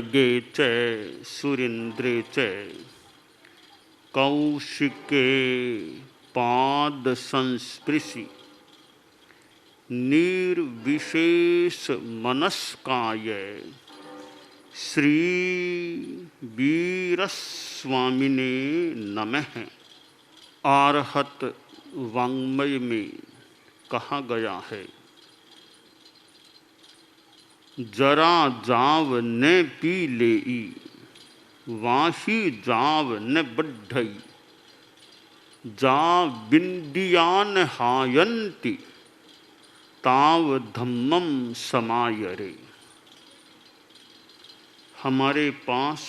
खगे च सुरेंद्रे च कौशिके पाद संस्पृशि निर्विशेष मनस्काय श्री वीरस्वामिने नमः। आरहत वाङ्मय में कहा गया है, जरा जाव न पी लेई वाही जाव न बढ़ई जा बिंदियान हायंती ताव धम्मम समायरे। हमारे पास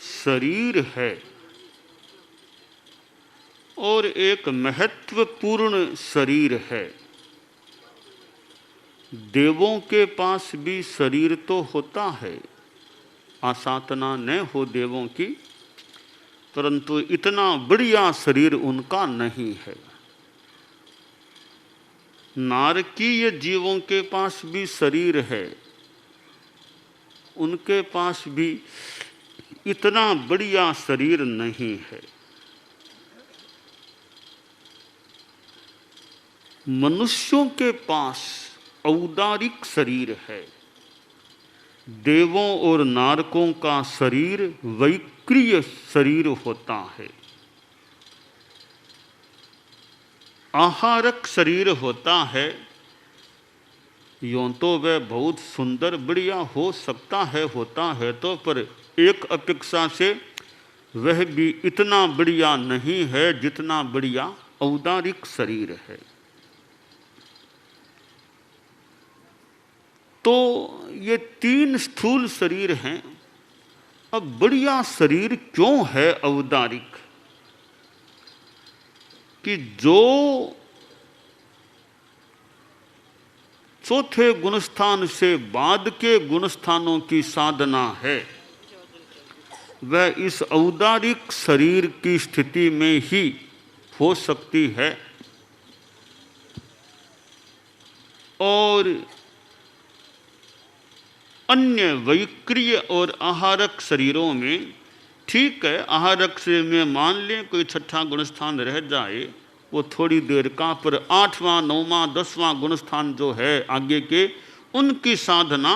शरीर है और एक महत्वपूर्ण शरीर है। देवों के पास भी शरीर तो होता है, आसातना न हो देवों की, परंतु इतना बढ़िया शरीर उनका नहीं है। नारकीय जीवों के पास भी शरीर है, उनके पास भी इतना बढ़िया शरीर नहीं है। मनुष्यों के पास औदारिक शरीर है। देवों और नारकों का शरीर वैक्रिय शरीर होता है, आहारक शरीर होता है। यूं तो वह बहुत सुंदर बढ़िया हो सकता है, होता है तो, पर एक अपेक्षा से वह भी इतना बढ़िया नहीं है जितना बढ़िया औदारिक शरीर है। तो ये तीन स्थूल शरीर हैं। अब बढ़िया शरीर क्यों है औदारिक? कि जो चौथे गुणस्थान से बाद के गुणस्थानों की साधना है, वह इस औदारिक शरीर की स्थिति में ही हो सकती है। और अन्य वैक्रिय और आहारक शरीरों में ठीक है, आहारक से में मान लें कोई छठा गुणस्थान रह जाए, वो थोड़ी देर का, पर 8वां 9वां 10वां गुणस्थान जो है आगे के, उनकी साधना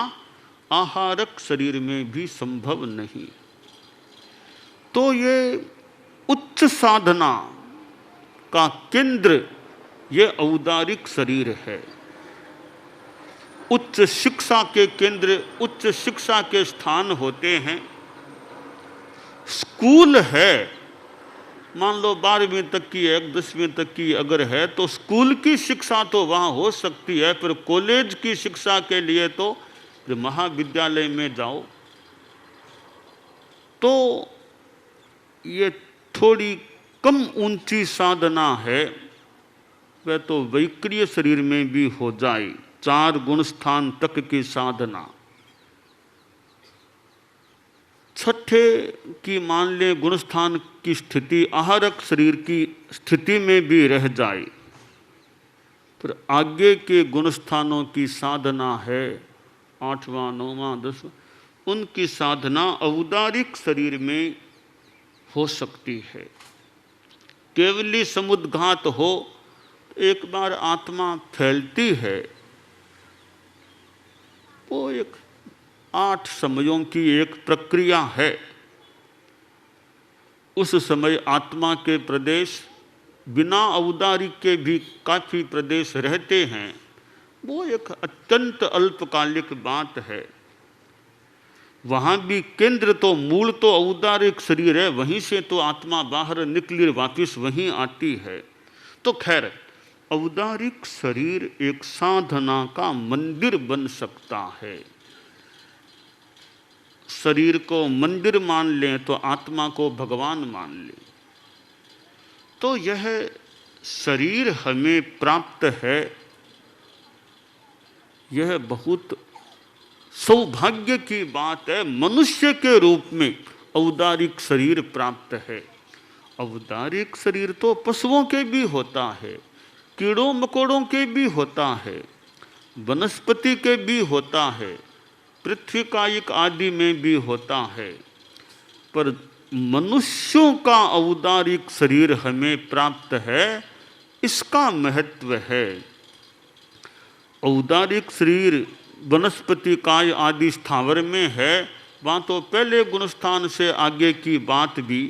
आहारक शरीर में भी संभव नहीं। तो ये उच्च साधना का केंद्र ये औदारिक शरीर है। उच्च शिक्षा के केंद्र, उच्च शिक्षा के स्थान होते हैं। स्कूल है, मान लो 12वीं तक की है, 10वीं तक की अगर है तो स्कूल की शिक्षा तो वहाँ हो सकती है, पर कॉलेज की शिक्षा के लिए तो महाविद्यालय में जाओ। तो ये थोड़ी कम ऊंची साधना है, वह तो वैक्रिय शरीर में भी हो जाए। 4 गुणस्थान तक की साधना, छठे की मान ले गुणस्थान की स्थिति आहारक शरीर की स्थिति में भी रह जाए, पर आगे के गुणस्थानों की साधना है 8वां 9वां 10वां, उनकी साधना औदारिक शरीर में हो सकती है। केवली समुद्घात हो, एक बार आत्मा फैलती है, वो एक 8 समयों की एक प्रक्रिया है। उस समय आत्मा के प्रदेश बिना औदारिक के भी काफ़ी प्रदेश रहते हैं, वो एक अत्यंत अल्पकालिक बात है। वहाँ भी केंद्र तो मूल तो औदारिक शरीर है, वहीं से तो आत्मा बाहर निकली वापिस वहीं आती है। तो खैर, औदारिक शरीर एक साधना का मंदिर बन सकता है। शरीर को मंदिर मान लें तो आत्मा को भगवान मान लें। तो यह शरीर हमें प्राप्त है, यह बहुत सौभाग्य की बात है। मनुष्य के रूप में औदारिक शरीर प्राप्त है। औदारिक शरीर तो पशुओं के भी होता है, कीड़ों मकोड़ों के भी होता है, वनस्पति के भी होता है, पृथ्वी कायिक आदि में भी होता है, पर मनुष्यों का औदारिक शरीर हमें प्राप्त है, इसका महत्व है। औदारिक शरीर वनस्पति काय आदि स्थावर में है, वहाँ तो पहले गुणस्थान से आगे की बात भी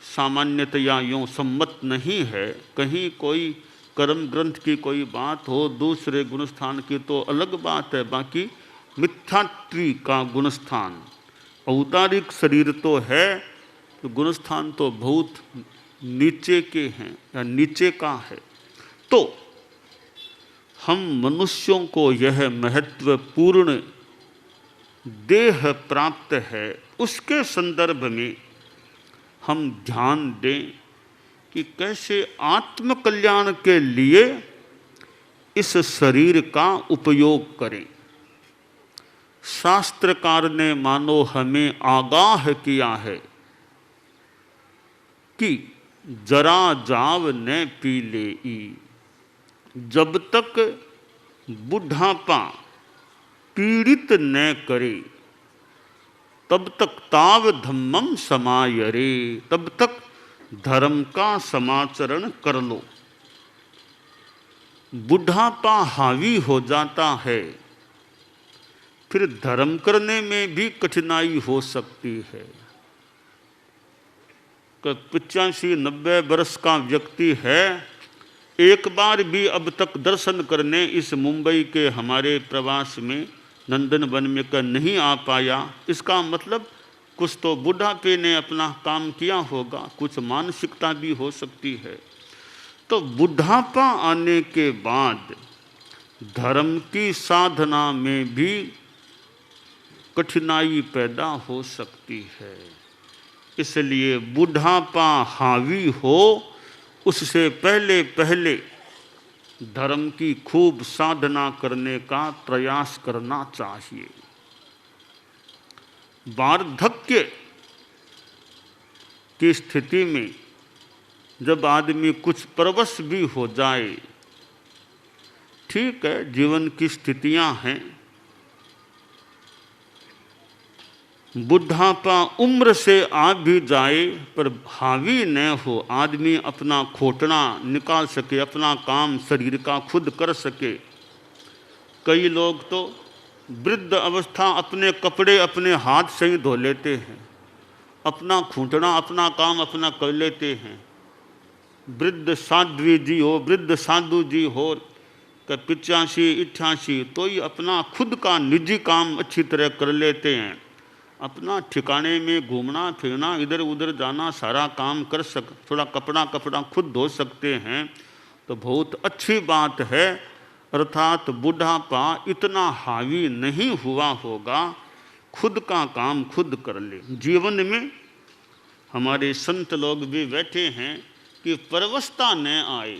सामान्यतया यूँ सम्मत नहीं है। कहीं कोई कर्म ग्रंथ की कोई बात हो, दूसरे गुणस्थान की तो अलग बात है, बाकी मिथ्यात्वी का गुणस्थान औदारिक शरीर तो है, तो गुणस्थान तो बहुत नीचे के हैं या नीचे का है। तो हम मनुष्यों को यह महत्वपूर्ण देह प्राप्त है, उसके संदर्भ में हम ध्यान दें कि कैसे आत्म कल्याण के लिए इस शरीर का उपयोग करें। शास्त्रकार ने मानो हमें आगाह किया है कि जरा जाव न पी ले ई, जब तक बुढ़ापा पीड़ित न करे तब तक ताव धम्मम समायरे, तब तक धर्म का समाचरण कर लो। बुढ़ापा हावी हो जाता है, फिर धर्म करने में भी कठिनाई हो सकती है। 85-90 वर्ष का व्यक्ति है, एक बार भी अब तक दर्शन करने इस मुंबई के हमारे प्रवास में नंदन वन में का नहीं आ पाया। इसका मतलब कुछ तो बुढ़ापे ने अपना काम किया होगा, कुछ मानसिकता भी हो सकती है। तो बुढ़ापा आने के बाद धर्म की साधना में भी कठिनाई पैदा हो सकती है। इसलिए बुढ़ापा हावी हो, उससे पहले पहले धर्म की खूब साधना करने का प्रयास करना चाहिए। वार्धक्य की स्थिति में जब आदमी कुछ परवश भी हो जाए, ठीक है, जीवन की स्थितियां हैं, बुढ़ापा उम्र से आ भी जाए पर हावी न हो, आदमी अपना खोटना निकाल सके, अपना काम शरीर का खुद कर सके। कई लोग तो वृद्ध अवस्था अपने कपड़े अपने हाथ से ही धो लेते हैं, अपना खूंटना अपना काम अपना कर लेते हैं। वृद्ध साध्वी जी हो, वृद्ध साधु जी हो, 85-88, तो ही अपना खुद का निजी काम अच्छी तरह कर लेते हैं। अपना ठिकाने में घूमना फिरना, इधर उधर जाना, सारा काम कर थोड़ा कपड़ा खुद धो सकते हैं, तो बहुत अच्छी बात है। अर्थात बुढ़ापा इतना हावी नहीं हुआ होगा, खुद का काम खुद कर ले। जीवन में हमारे संत लोग भी बैठे हैं कि परवशता न आए,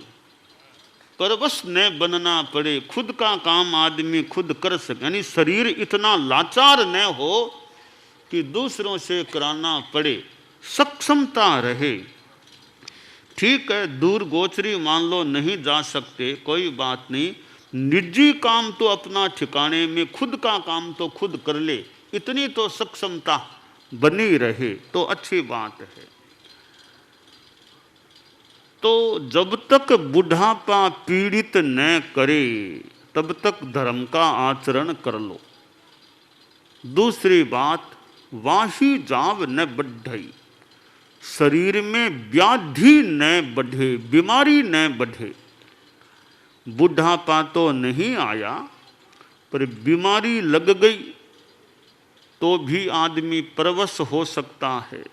परवश न बनना पड़े, खुद का काम आदमी खुद कर सके, यानी शरीर इतना लाचार न हो कि दूसरों से कराना पड़े, सक्षमता रहे। ठीक है, दूर गोचरी मान लो नहीं जा सकते, कोई बात नहीं, निजी काम तो अपना ठिकाने में, खुद का काम तो खुद कर ले, इतनी तो सक्षमता बनी रहे तो अच्छी बात है। तो जब तक बुढ़ापा पीड़ित न करे तब तक धर्म का आचरण कर लो। दूसरी बात, वाही जाव न बढ़ई, शरीर में व्याधि न बढ़े, बीमारी न बढ़े। बुढ़ापा तो नहीं आया पर बीमारी लग गई तो भी आदमी परवश हो सकता है।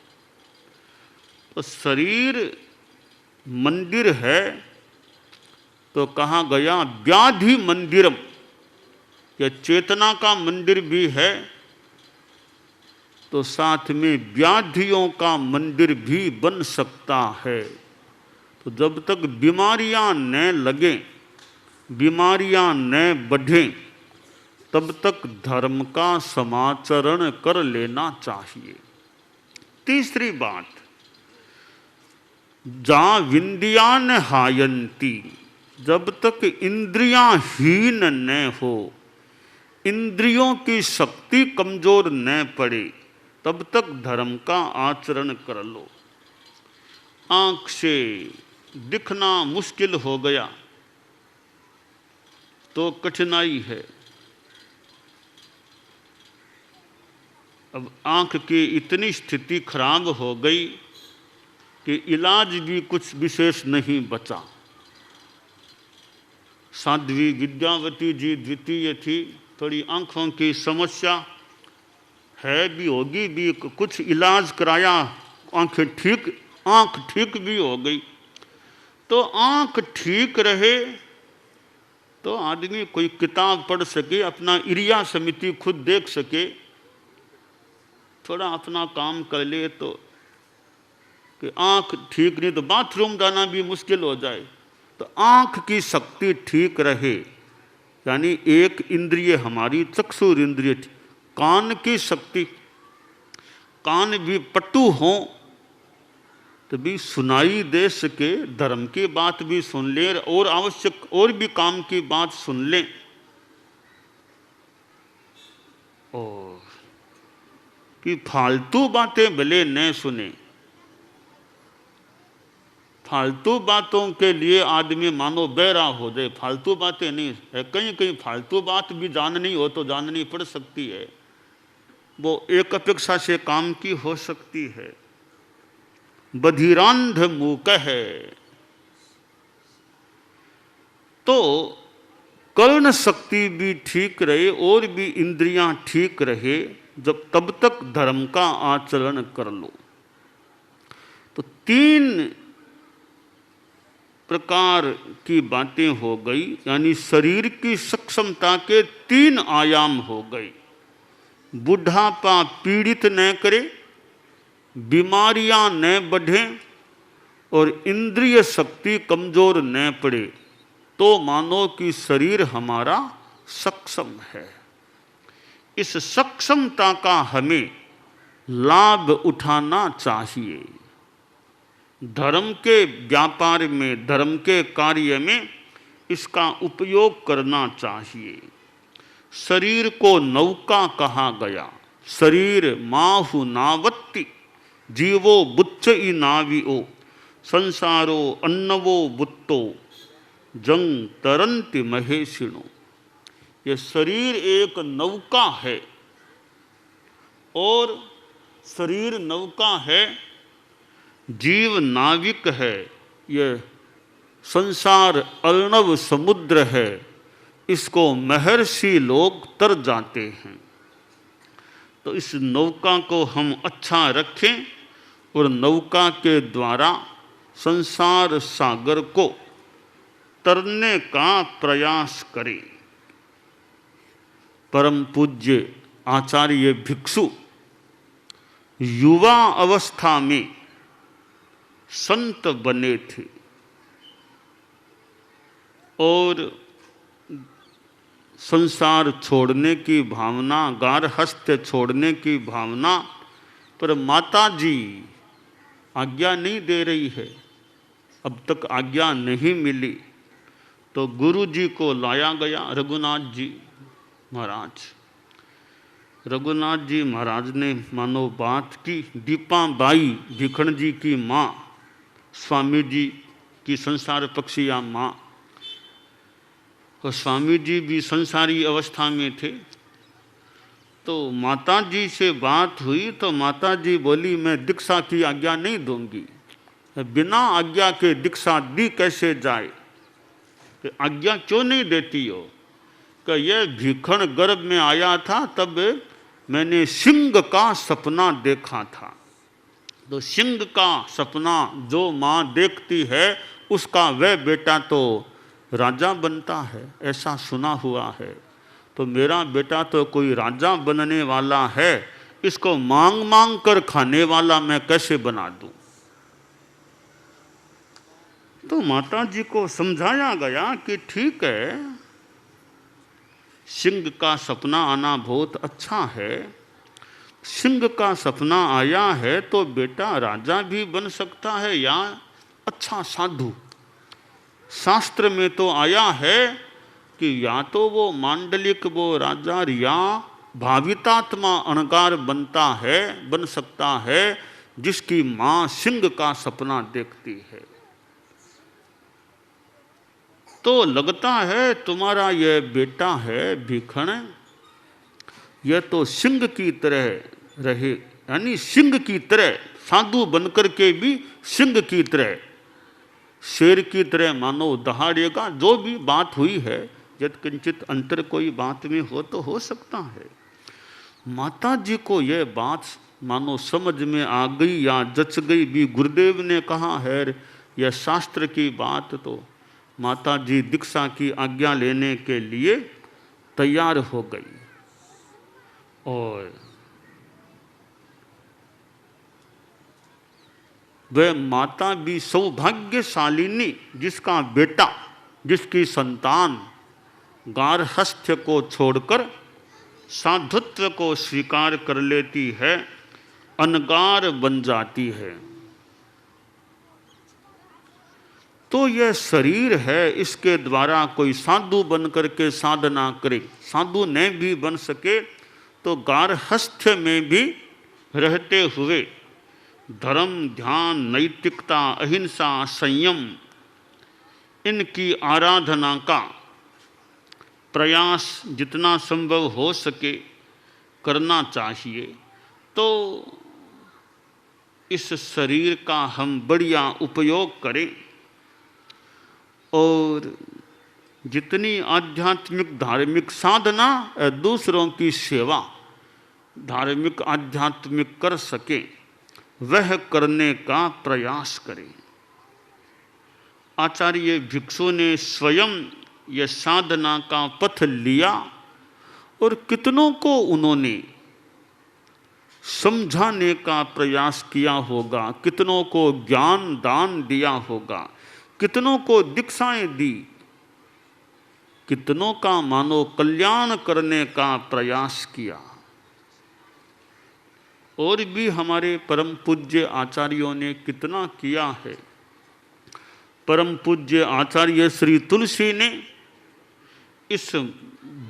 तो शरीर मंदिर है तो कहा गया व्याधि मंदिरम, या चेतना का मंदिर भी है तो साथ में व्याधियों का मंदिर भी बन सकता है। तो जब तक बीमारियां न लगें, बीमारियां न बढ़ें, तब तक धर्म का समाचरण कर लेना चाहिए। तीसरी बात, जा विंद्यान हायंती, जब तक इंद्रियां हीन न हो, इंद्रियों की शक्ति कमजोर न पड़े तब तक धर्म का आचरण कर लो। आंख से दिखना मुश्किल हो गया तो कठिनाई है। अब आंख की इतनी स्थिति खराब हो गई कि इलाज भी कुछ विशेष नहीं बचा। साध्वी विद्यावती जी द्वितीय थी, थोड़ी आंखों की समस्या है भी, होगी भी, कुछ इलाज कराया, आंख ठीक भी हो गई। तो आंख ठीक रहे तो आदमी कोई किताब पढ़ सके, अपना इरिया समिति खुद देख सके, थोड़ा अपना काम कर ले। तो कि आंख ठीक नहीं तो बाथरूम जाना भी मुश्किल हो जाए। तो आंख की शक्ति ठीक रहे, यानी एक इंद्रिय हमारी चक्षुर इंद्रिय, कान की शक्ति, कान भी पटु हो तो भी सुनाई दे सके, धर्म की बात भी सुन ले और आवश्यक और भी काम की बात सुन ले। और कि फालतू बातें भले न सुने, फालतू बातों के लिए आदमी मानो बहरा हो जाए। फालतू बातें नहीं है, कहीं कहीं फालतू बात भी जाननी हो तो जाननी पड़ सकती है, वो एक अपेक्षा से काम की हो सकती है। बधिरांध मूक है तो कर्ण शक्ति भी ठीक रहे और भी इंद्रियां ठीक रहे, जब तब तक धर्म का आचरण कर लो। तो 3 प्रकार की बातें हो गई, यानी शरीर की सक्षमता के 3 आयाम हो गए। बुढ़ापा पीड़ित न करे, बीमारियां न बढ़ें और इंद्रिय शक्ति कमजोर न पड़े, तो मानो कि शरीर हमारा सक्षम है। इस सक्षमता का हमें लाभ उठाना चाहिए। धर्म के व्यापार में, धर्म के कार्य में इसका उपयोग करना चाहिए। शरीर को नौका कहा गया। शरीर माहु नावत्ति जीवो बुच्च ई नाविओ संसारो अन्नवो बुत्तो जंग तरंति महेशिणो। ये शरीर एक नौका है और शरीर नौका है, जीव नाविक है, यह संसार अर्णव समुद्र है, इसको महर्षि लोग तर जाते हैं। तो इस नौका को हम अच्छा रखें और नौका के द्वारा संसार सागर को तरने का प्रयास करें। परम पूज्य आचार्य भिक्षु युवा अवस्था में संत बने थे और संसार छोड़ने की भावना, गारहस्थ्य छोड़ने की भावना, पर माता जी आज्ञा नहीं दे रही है, अब तक आज्ञा नहीं मिली। तो गुरु जी को लाया गया, रघुनाथ जी महाराज। रघुनाथ जी महाराज ने मानो बात की। दीपा बाई भिखण जी की माँ, स्वामी जी की संसार पक्षिया माँ, और स्वामी जी भी संसारी अवस्था में थे। तो माता जी से बात हुई तो माता जी बोली, मैं दीक्षा की आज्ञा नहीं दूंगी। बिना आज्ञा के दीक्षा दी कैसे जाए? कि आज्ञा क्यों नहीं देती हो? कि यह भिखण गर्भ में आया था तब मैंने सिंह का सपना देखा था। तो सिंह का सपना जो माँ देखती है उसका वह बेटा तो राजा बनता है, ऐसा सुना हुआ है। तो मेरा बेटा तो कोई राजा बनने वाला है, इसको मांग मांग कर खाने वाला मैं कैसे बना दूं? तो माता जी को समझाया गया कि ठीक है, सिंह का सपना आना बहुत अच्छा है। सिंह का सपना आया है तो बेटा राजा भी बन सकता है या अच्छा साधु। शास्त्र में तो आया है कि या तो वो मांडलिक वो राजा या भावितात्मा अणगार बन सकता है जिसकी मां सिंह का सपना देखती है। तो लगता है तुम्हारा यह बेटा है भीखण, यह तो सिंह की तरह रहे, यानी सिंह की तरह साधु बनकर के भी सिंह की तरह, शेर की तरह मानो दहाड़ेगा। जो भी बात हुई है, यदि किंचित अंतर कोई बात में हो तो हो सकता है। माता जी को यह बात मानो समझ में आ गई या जच गई भी। गुरुदेव ने कहा है यह शास्त्र की बात, तो माता जी दीक्षा की आज्ञा लेने के लिए तैयार हो गई। और वह माता भी सौभाग्यशालिनी, जिसका बेटा, जिसकी संतान गार्हस्थ्य को छोड़कर साधुत्व को स्वीकार कर लेती है, अनगार बन जाती है। तो यह शरीर है, इसके द्वारा कोई साधु बन करके साधना करे। साधु न भी बन सके तो गार्हस्थ्य में भी रहते हुए धर्म, ध्यान, नैतिकता, अहिंसा, संयम, इनकी आराधना का प्रयास जितना संभव हो सके करना चाहिए। तो इस शरीर का हम बढ़िया उपयोग करें और जितनी आध्यात्मिक धार्मिक साधना, दूसरों की सेवा धार्मिक आध्यात्मिक कर सके, वह करने का प्रयास करें। आचार्य भिक्षु ने स्वयं यह साधना का पथ लिया और कितनों को उन्होंने समझाने का प्रयास किया होगा, कितनों को ज्ञान दान दिया होगा, कितनों को दीक्षाएं दी, कितनों का मानो कल्याण करने का प्रयास किया। और भी हमारे परम पूज्य आचार्यों ने कितना किया है। परम पूज्य आचार्य श्री तुलसी ने इस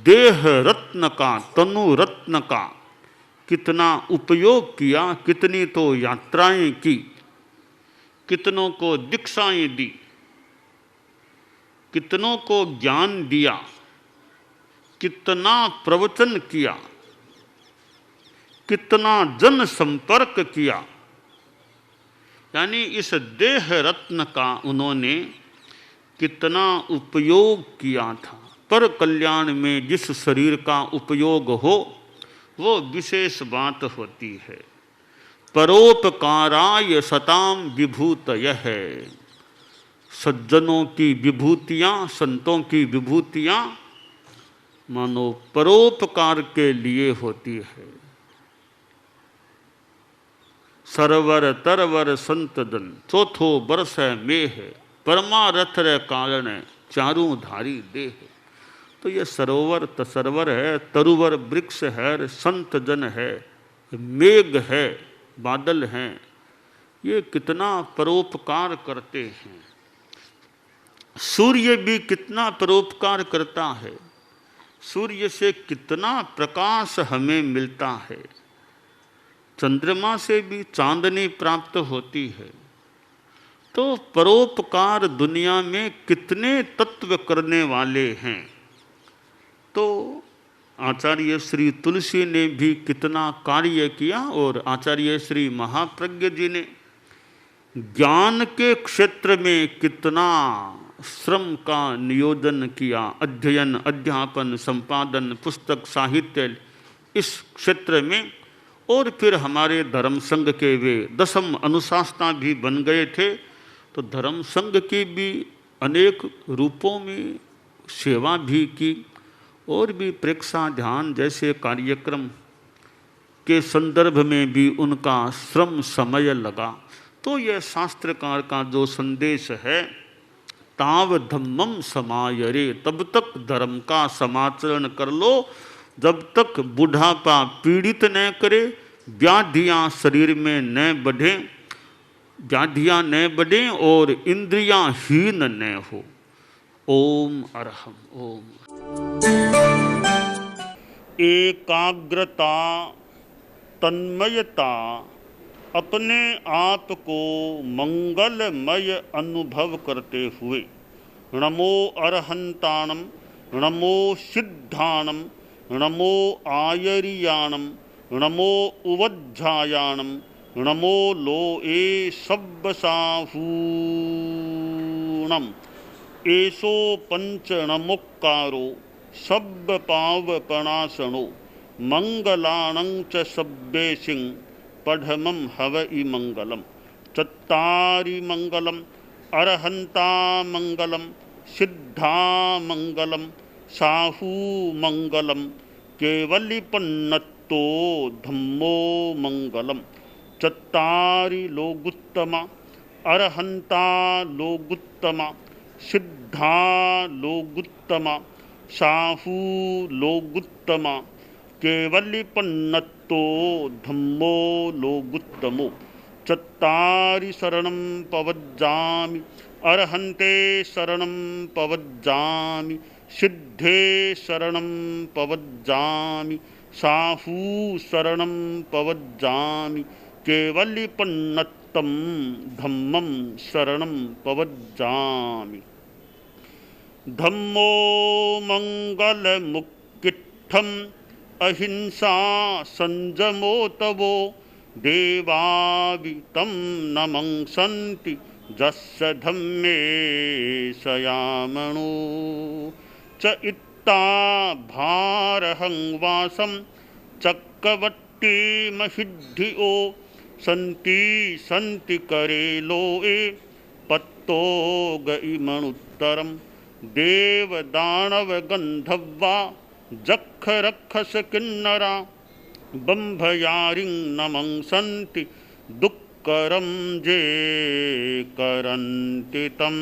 देह रत्न का, तनु रत्न का कितना उपयोग किया, कितनी तो यात्राएं की, कितनों को दीक्षाएं दी, कितनों को ज्ञान दिया, कितना प्रवचन किया, कितना जन संपर्क किया। यानी इस देह रत्न का उन्होंने कितना उपयोग किया था। पर कल्याण में जिस शरीर का उपयोग हो वो विशेष बात होती है। परोपकाराय सताम विभूतयः, सज्जनों की विभूतियाँ, संतों की विभूतियाँ मानो परोपकार के लिए होती है। सरवर तरवर संत जन, चौथो बरस मेह, परमारथ रे कारण चारों धारी देह। तो ये सरोवर तसरवर है, तरुवर वृक्ष है, संत जन है, मेघ है, बादल हैं, ये कितना परोपकार करते हैं। सूर्य भी कितना परोपकार करता है, सूर्य से कितना प्रकाश हमें मिलता है, चंद्रमा से भी चांदनी प्राप्त होती है। तो परोपकार दुनिया में कितने तत्व करने वाले हैं। तो आचार्य श्री तुलसी ने भी कितना कार्य किया और आचार्य श्री महाप्रज्ञ जी ने ज्ञान के क्षेत्र में कितना श्रम का नियोजन किया। अध्ययन, अध्यापन, संपादन, पुस्तक, साहित्य, इस क्षेत्र में। और फिर हमारे धर्म संघ के वे 10 अनुशासना भी बन गए थे। तो धर्म संघ की भी अनेक रूपों में सेवा भी की और भी प्रेक्षा ध्यान जैसे कार्यक्रम के संदर्भ में भी उनका श्रम समय लगा। तो यह शास्त्रकार का जो संदेश है, ताव धम्मम समायरे, तब तक धर्म का समाचरण कर लो जब तक बुढ़ापा पीड़ित न करे, व्याधियाँ शरीर में न बढ़ें, व्याधियाँ न बढ़ें और इंद्रियाँ हीन न हो। ओम अरहम ओम। एकाग्रता, तन्मयता, अपने आप को मंगलमय अनुभव करते हुए नमो अरहंताणम, नमो सिद्धाणम, नमो आयरियाणम, नमो उवज्झायाणम, नमो लोए सब्बसाहूणम। एसो पंच नमोक्कारो सब्ब पावपणासनो मंगलाणं च सब्बेसिं पढ़मं हवइ मंगलम। चत्तारि मंगलम, अरहंता मंगलम, सिद्धा मंगलम, साहू मंगलम, केवलिपन्नत्तो धम्मो मंगलम। चत्तारि लोगुत्तमा, अरहंता लोगुत्तमा, सिद्धा लोगुत्तमा, साहू लोगुत्तमा, केवलिपन्नत्तो धम्मो लोगुत्तमो। चत्तारि शरणं पवज्जामि, अरहन्ते शरणं पवज्जामि, सिद्धे शरणं पवज्जामि, साहू शरणं पवज्जामि, केवलिपन्नत्तं धम्मं शरणं पवज्जामि। धम्मो मंगलमुक्किट्ठम् अहिंसा संजमो तवो देवावितं नमंसन्ति जस्य धम्मे सयामणो। च इत्ता भारहं वासं चक्रवट्टी महिद्धियो सन्ति सन्ति करे लोए पत्तो गइमणुत्तरम्। देव दानव गंधर्वा जख रक्षस किन्नरा बंभयारिं नमंसन्ति दुक्करं जे करन्ति तम्।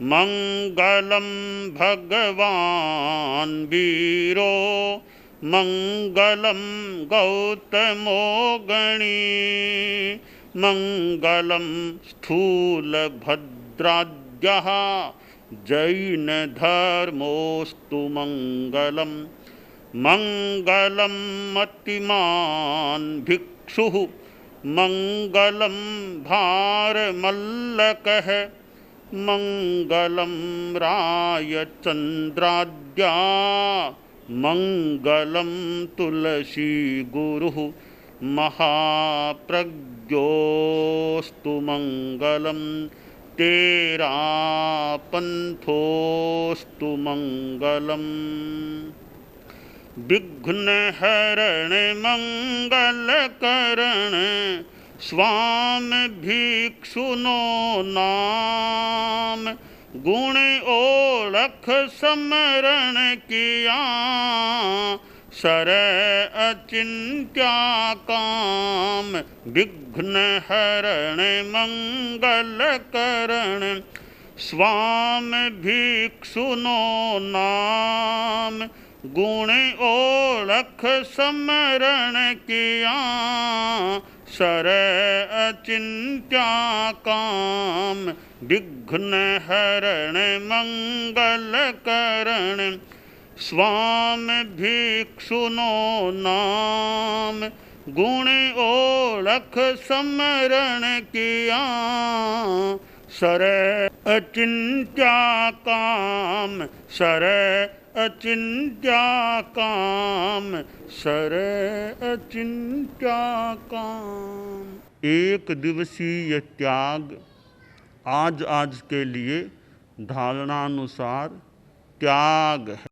मंगलं भगवान् वीरो मंगलं गौतमो गणी मंगलं स्थूलभद्राद्यः जैन धर्मोस्तु मंगलम। मंगलम मतिमान भिक्षुः मंगलम भारमल्लकः मंगलम रायचंद्राद्या मंगलम तुलसी गुरुः महाप्रज्ञोस्तु मंगलम। तेरा पंथोस्तु मंगलम। विघ्न हरण मंगल करण स्वामी भिक्षुनो नाम। गुण ओळख समरण किया सर अचिंत्या काम। विघ्न हरण मंगल करण स्वामी भिक्षुनो नाम। गुण ओळख समरण किया सर अचिंत्या काम। विघ्न हरण मंगल करण स्वामी भिक्षुनो नाम। गुण ओळख समरण किया सर अचिंत्या काम। सर अचिंत्या काम। सर अचिंत्या काम। एक दिवसीय त्याग आज आज के लिए धारणानुसार त्याग है।